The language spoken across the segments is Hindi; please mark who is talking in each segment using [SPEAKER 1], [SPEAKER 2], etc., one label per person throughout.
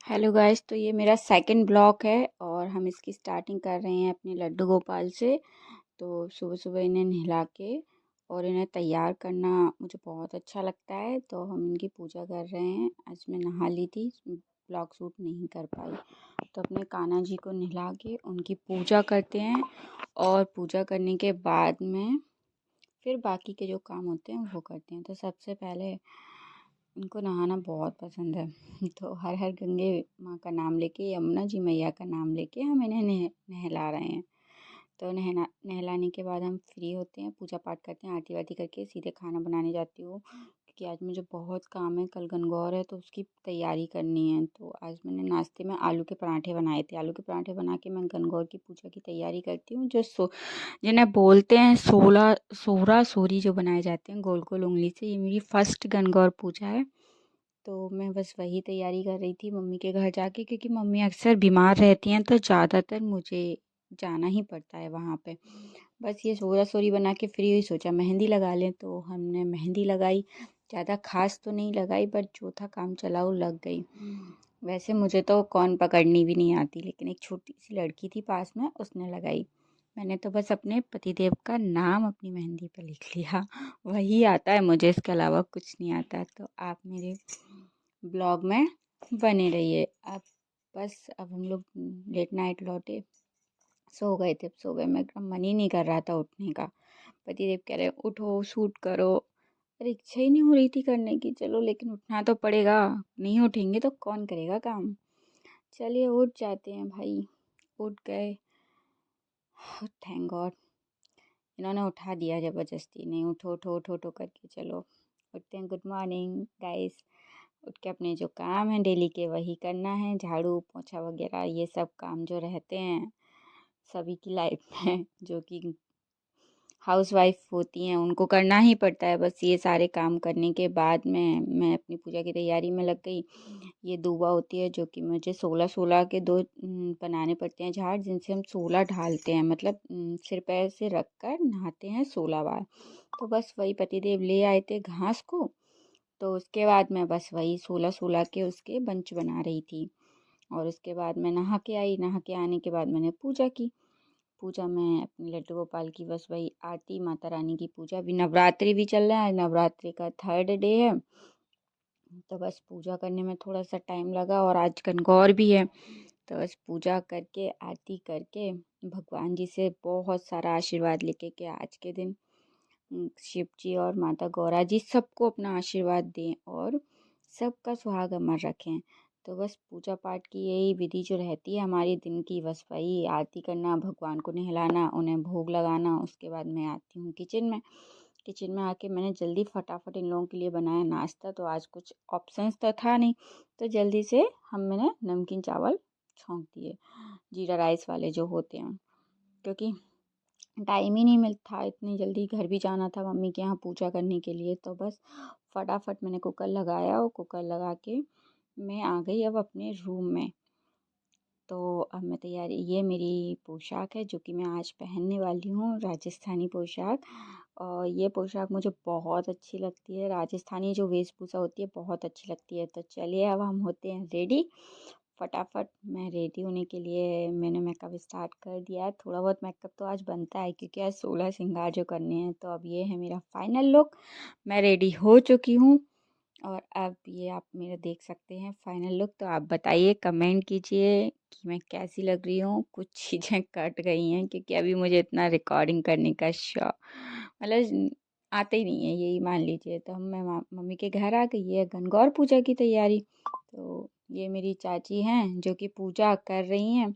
[SPEAKER 1] हेलो गाइस, तो ये मेरा सेकंड ब्लॉग है और हम इसकी स्टार्टिंग कर रहे हैं अपने लड्डू गोपाल से। तो सुबह सुबह इन्हें नहला के और इन्हें तैयार करना मुझे बहुत अच्छा लगता है, तो हम इनकी पूजा कर रहे हैं। आज मैं नहा ली थी, ब्लॉग शूट नहीं कर पाई। तो अपने कान्हा जी को नहला के उनकी पूजा करते हैं और पूजा करने के बाद में फिर बाकी के जो काम होते हैं वो करते हैं। तो सबसे पहले उनको नहाना बहुत पसंद है तो हर हर गंगे माँ का नाम लेके, यमुना जी मैया का नाम लेके हम इन्हें नहला रहे हैं। तो नहलाने के बाद हम फ्री होते हैं, पूजा पाठ करते हैं, आरती वारती करके सीधे खाना बनाने जाती हूँ, क्योंकि आज मुझे बहुत काम है। कल गणगौर है तो उसकी तैयारी करनी है। तो आज मैंने नाश्ते में आलू के पराठे बनाए थे। आलू के पराठे बना के मैं गणगौर की पूजा की तैयारी करती हूँ। जिन्हें बोलते हैं सोरा सोरी, जो बनाए जाते हैं गोल गोल उंगली से। ये मेरी फर्स्ट गणगौर पूजा है, तो मैं बस वही तैयारी कर रही थी मम्मी के घर जाके, क्योंकि मम्मी अक्सर बीमार रहती हैं तो ज़्यादातर मुझे जाना ही पड़ता है वहाँ पे। बस ये सोरा सोरी बना के फ्री हुई, सोचा मेहंदी लगा लें, तो हमने मेहंदी लगाई। ज़्यादा खास तो नहीं लगाई, बट जो था काम चला वो लग गई। वैसे मुझे तो कौन पकड़नी भी नहीं आती, लेकिन एक छोटी सी लड़की थी पास में, उसने लगाई। मैंने तो बस अपने पतिदेव का नाम अपनी मेहंदी पे लिख लिया वही आता है मुझे, इसके अलावा कुछ नहीं आता। तो आप मेरे ब्लॉग में बने रहिए। अब हम लोग लेट नाइट लौटे, सो गए थे, सो गए। मेरा मन ही नहीं कर रहा था उठने का। पतिदेव कह रहे उठो, शूट करो। अरे इच्छा ही नहीं हो रही थी करने की, चलो लेकिन उठना तो पड़ेगा, नहीं उठेंगे तो कौन करेगा काम। चलिए उठ जाते हैं भाई। उठ गए, थैंक गॉड। इन्होंने उठा दिया ज़बरदस्ती, नहीं उठो उठो उठो उठो करके। चलो उठते हैं। Good morning guys. उठ के अपने जो काम हैं डेली के वही करना है, झाड़ू पोछा वगैरह ये सब काम जो रहते हैं सभी की लाइफ में, जो कि हाउस वाइफ होती हैं उनको करना ही पड़ता है। बस ये सारे काम करने के बाद में मैं अपनी पूजा की तैयारी में लग गई। ये दूबा होती है जो कि मुझे 16-16 के दो बनाने पड़ते हैं झाड़, जिनसे हम 16 ढालते हैं, मतलब सिर पैर से रख कर नहाते हैं 16 बार। तो बस वही पतिदेव ले आए थे घास को, तो उसके बाद मैं बस वही 16-16 के उसके बंच बना रही थी। और उसके बाद मैं नहा के आई। नहा के आने के बाद मैंने पूजा की। पूजा में अपने लड्डू गोपाल की बस वही आरती, माता रानी की पूजा। अभी नवरात्रि भी चल रहा है, नवरात्रि का थर्ड डे है, तो बस पूजा करने में थोड़ा सा टाइम लगा। और आज गणगौर भी है, तो बस पूजा करके आरती करके भगवान जी से बहुत सारा आशीर्वाद लेके कि आज के दिन शिव जी और माता गौरा जी सबको अपना आशीर्वाद दें और सबका सुहाग अमर रखें। तो बस पूजा पाठ की यही विधि जो रहती है हमारी दिन की, बस वही आरती करना, भगवान को नहलाना, उन्हें भोग लगाना। उसके बाद मैं आती हूँ किचन में। किचन में आके मैंने जल्दी फटाफट इन लोगों के लिए बनाया नाश्ता। तो आज कुछ ऑप्शंस तो था नहीं, तो जल्दी से मैंने नमकीन चावल छौंक दिए, जीरा राइस वाले जो होते हैं, क्योंकि टाइम ही नहीं मिलता था। इतनी जल्दी घर भी जाना था मम्मी के यहाँ पूजा करने के लिए। तो बस फटाफट मैंने कुकर लगाया और कुकर लगा के मैं आ गई अब अपने रूम में। तो अब मैं तैयारी, ये मेरी पोशाक है जो कि मैं आज पहनने वाली हूँ, राजस्थानी पोशाक। और ये पोशाक मुझे बहुत अच्छी लगती है, राजस्थानी जो वेशभूषा होती है बहुत अच्छी लगती है। तो चलिए अब हम होते हैं रेडी। फटाफट मैं रेडी होने के लिए मैंने मेकअप स्टार्ट कर दिया है। थोड़ा बहुत मेकअप तो आज बनता है, क्योंकि आज 16 श्रृंगार जो करने हैं। तो अब ये है मेरा फाइनल लुक। मैं रेडी हो चुकी हूँ और अब ये आप मेरा देख सकते हैं फाइनल लुक। तो आप बताइए, कमेंट कीजिए कि मैं कैसी लग रही हूँ। कुछ चीज़ें कट गई हैं क्योंकि अभी मुझे इतना रिकॉर्डिंग करने का शौक, मतलब आता ही नहीं है, यही मान लीजिए। तो मैं मम्मी के घर आ गई है, गणगौर पूजा की तैयारी। तो ये मेरी चाची हैं जो कि पूजा कर रही हैं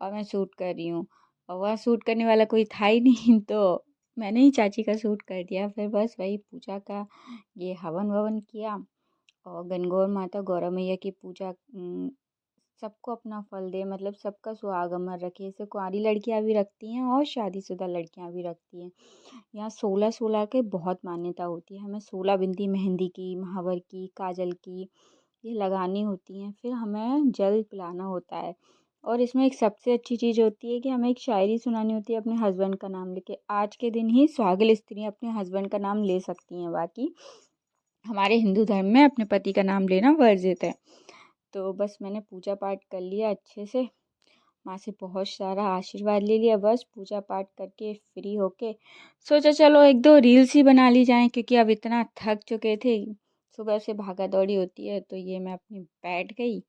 [SPEAKER 1] और मैं शूट कर रही हूँ। और वह शूट करने वाला कोई था ही नहीं तो मैंने ही चाची का शूट कर दिया। फिर बस वही पूजा का ये हवन ववन किया। और गणगौर माता गौरा मैया की पूजा, सबको अपना फल दे, मतलब सबका सुहाग अमर रखे। इसे कुंवारी लड़कियां भी रखती हैं और शादीशुदा लड़कियां भी रखती हैं। यहाँ 16-16 के बहुत मान्यता होती है। हमें 16 बिंदी मेहंदी की, महावर की, काजल की ये लगानी होती हैं। फिर हमें जल पिलाना होता है। और इसमें एक सबसे अच्छी चीज़ होती है कि हमें एक शायरी सुनानी होती है अपने हस्बैंड का नाम लेके। आज के दिन ही सुहागिन स्त्रियाँ अपने हस्बैंड का नाम ले सकती हैं, बाकी हमारे हिंदू धर्म में अपने पति का नाम लेना वर्जित है। तो बस मैंने पूजा पाठ कर लिया अच्छे से, माँ से बहुत सारा आशीर्वाद ले लिया। बस पूजा पाठ करके फ्री होके सोचा चलो एक दो रील्स ही बना ली जाएं, क्योंकि अब इतना थक चुके थे, सुबह से भागा दौड़ी होती है। तो ये मैं अपनी बैठ गई।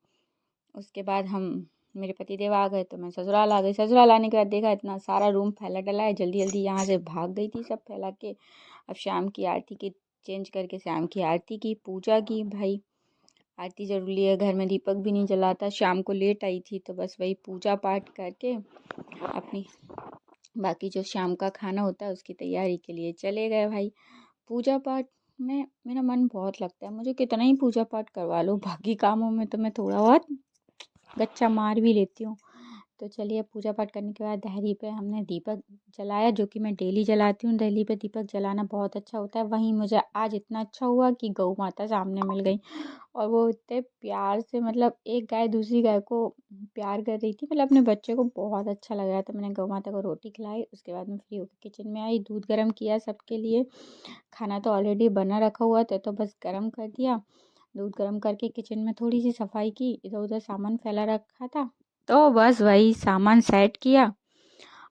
[SPEAKER 1] उसके बाद हम मेरे पतिदेव आ गए तो मैं ससुराल आ गई। ससुराल आने के बाद देखा इतना सारा रूम फैला डला है, जल्दी जल्दी यहाँ से भाग गई थी सब फैला के। अब शाम की आरती की चेंज करके शाम की आरती की, पूजा की। भाई आरती जरूरी है, घर में दीपक भी नहीं जलाता। शाम को लेट आई थी तो बस वही पूजा पाठ करके अपनी बाकी जो शाम का खाना होता है उसकी तैयारी के लिए चले गए भाई। पूजा पाठ में मेरा मन बहुत लगता है, मुझे कितना ही पूजा पाठ करवा लो, बाकी कामों में तो मैं थोड़ा बहुत गच्चा मार भी लेती हूँ। तो चलिए पूजा पाठ करने के बाद दहली पे हमने दीपक जलाया, जो कि मैं डेली जलाती हूँ। दहली पे दीपक जलाना बहुत अच्छा होता है। वहीं मुझे आज इतना अच्छा हुआ कि गौ माता सामने मिल गई, और वो इतने प्यार से, मतलब एक गाय दूसरी गाय को प्यार कर रही थी, मतलब अपने बच्चे को बहुत अच्छा लग रहा था। मैंने गौ माता को रोटी खिलाई, उसके बाद मैं फ्री होकर किचन में आई, दूध गर्म किया सबके लिए। खाना तो ऑलरेडी बना रखा हुआ था, तो बस गर्म कर दिया। दूध गर्म करके किचन में थोड़ी सी सफाई की, इधर उधर सामान फैला रखा था तो बस वही सामान सेट किया।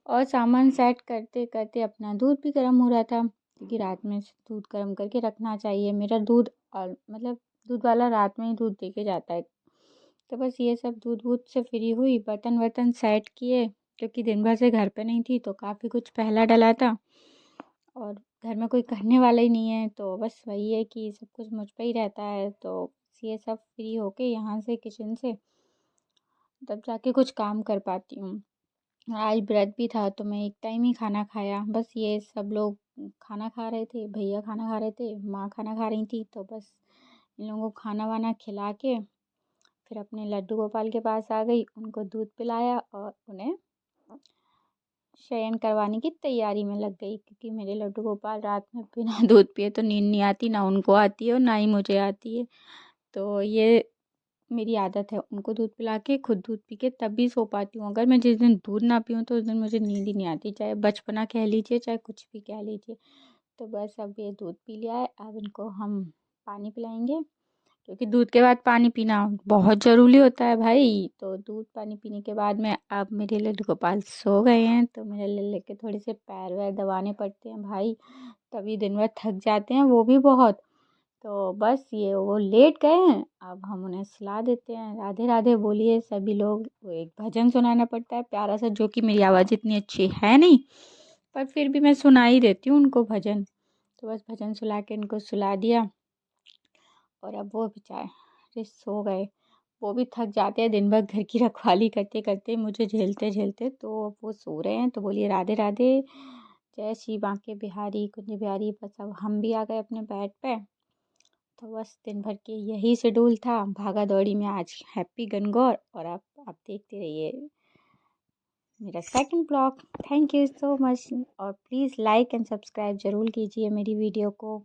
[SPEAKER 1] और सामान सेट करते करते अपना दूध भी गर्म हो रहा था, क्योंकि रात में दूध गर्म करके रखना चाहिए। मेरा दूध और मतलब दूध वाला रात में ही दूध दे के जाता है। तो बस ये सब दूध वूध से फ्री हुई, बर्तन वर्तन सेट किए, क्योंकि दिन भर से घर पे नहीं थी तो काफ़ी कुछ पहला डला था, और घर में कोई करने वाला ही नहीं है। तो बस वही है कि सब कुछ मुझ पे ही रहता है। तो ये सब फ्री होके यहाँ से किचन से तब जाके कुछ काम कर पाती हूँ। आज व्रत भी था तो मैं एक टाइम ही खाना खाया। बस ये सब लोग खाना खा रहे थे, भैया खाना खा रहे थे, माँ खाना खा रही थी, तो बस इन लोगों को खाना वाना खिला के फिर अपने लड्डू गोपाल के पास आ गई, उनको दूध पिलाया और उन्हें शयन करवाने की तैयारी में लग गई, क्योंकि मेरे लड्डू गोपाल रात में बिना दूध पिए तो नींद नहीं आती, ना उनको आती है और ना ही मुझे आती है। तो ये मेरी आदत है, उनको दूध पिला के खुद दूध पी के तभी सो पाती हूँ। अगर मैं जिस दिन दूध ना पीऊँ तो उस दिन मुझे नींद ही नहीं आती, चाहे बचपना कह लीजिए चाहे कुछ भी कह लीजिए। तो बस अब ये दूध पी लिया है, अब इनको हम पानी पिलाएंगे, क्योंकि दूध के बाद पानी पीना बहुत ज़रूरी होता है भाई। तो दूध पानी पीने के बाद में अब मेरे लड्डू गोपाल सो गए हैं, तो मेरे लल्ले के थोड़े से पैर वैर दबाने पड़ते हैं भाई, तभी दिन भर थक जाते हैं वो भी बहुत। तो बस ये वो लेट गए हैं, अब हम उन्हें सुला देते हैं। राधे राधे बोलिए सभी लोग। वो एक भजन सुनाना पड़ता है प्यारा सा, जो कि मेरी आवाज़ इतनी अच्छी है नहीं, पर फिर भी मैं सुना ही देती हूँ उनको भजन। तो बस भजन सुला के इनको सुला दिया, और अब वो बेचारे सो गए। वो भी थक जाते हैं दिन भर घर की रखवाली करते करते, मुझे झेलते झेलते, तो अब वो सो रहे हैं। तो बोलिए राधे राधे, जय श्री बांके बिहारी कुंज बिहारी। बस अब हम भी आ गए अपने बेड पे। तो बस दिन भर के यही शेड्यूल था भागा दौड़ी में आज। हैप्पी गणगौर। और आप देखते रहिए मेरा second blog. Thank you so much, और प्लीज़ लाइक एंड सब्सक्राइब ज़रूर कीजिए मेरी वीडियो को।